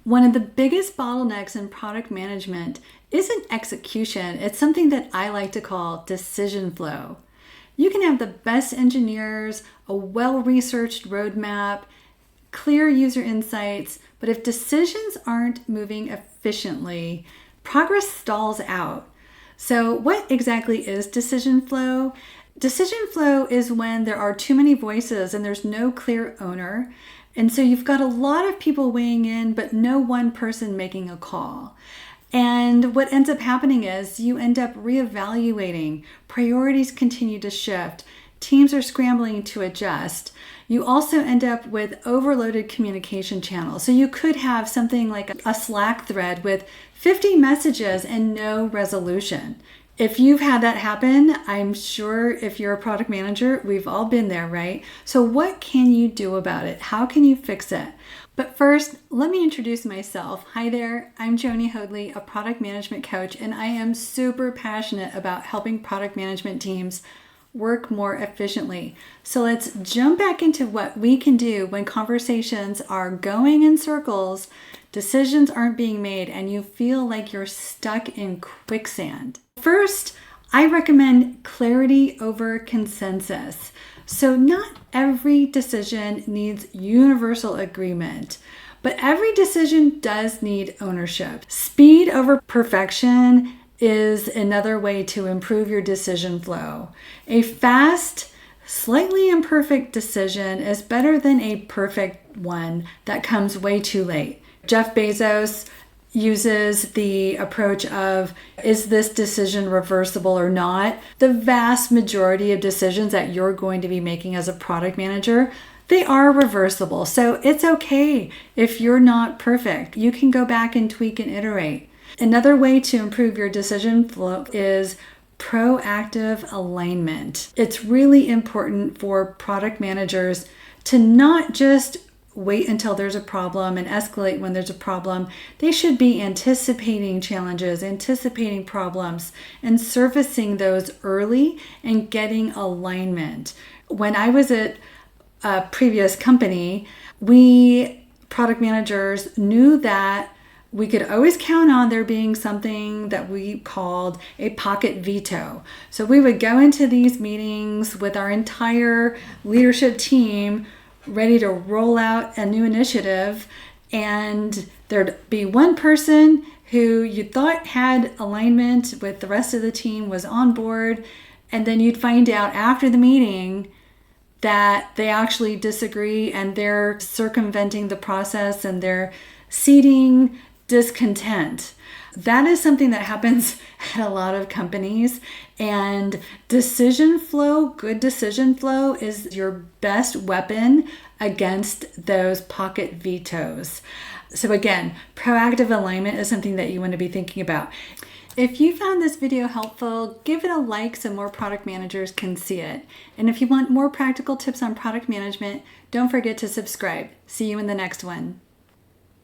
One of the biggest bottlenecks in product management isn't execution. It's something that I like to call decision flow. You can have the best engineers, a well-researched roadmap, clear user insights, but if decisions aren't moving efficiently, progress stalls out. So what exactly is decision flow? Decision flow is when there are too many voices and there's no clear owner. And so you've got a lot of people weighing in, but no one person making a call. And what ends up happening is you end up reevaluating. Priorities continue to shift. Teams are scrambling to adjust. You also end up with overloaded communication channels. So you could have something like a Slack thread with 50 messages and no resolution. If you've had that happen, I'm sure if you're a product manager, we've all been there, right? So what can you do about it? How can you fix it? But first, let me introduce myself. Hi there, I'm Joni Hoadley, a product management coach, and I am super passionate about helping product management teams work more efficiently. So let's jump back into what we can do when conversations are going in circles, decisions aren't being made, and you feel like you're stuck in quicksand. First, I recommend clarity over consensus. So not every decision needs universal agreement, but every decision does need ownership. Speed over perfection is another way to improve your decision flow. A fast, slightly imperfect decision is better than a perfect one that comes way too late. Jeff Bezos uses the approach of, is this decision reversible or not? The vast majority of decisions that you're going to be making as a product manager, they are reversible. So it's okay if you're not perfect. You can go back and tweak and iterate. Another way to improve your decision flow is proactive alignment. It's really important for product managers to not just wait until there's a problem and escalate when there's a problem. They should be anticipating challenges, anticipating problems, and surfacing those early and getting alignment. When I was at a previous company, we product managers knew that we could always count on there being something that we called a pocket veto. So we would go into these meetings with our entire leadership team ready to roll out a new initiative, and there'd be one person who you thought had alignment with the rest of the team, was on board, and then you'd find out after the meeting that they actually disagree and they're circumventing the process and they're seeding discontent. That is something that happens at a lot of companies, and decision flow, good decision flow is your best weapon against those pocket vetoes. So again, proactive alignment is something that you want to be thinking about. If you found this video helpful, give it a like so more product managers can see it. And if you want more practical tips on product management, don't forget to subscribe. See you in the next one.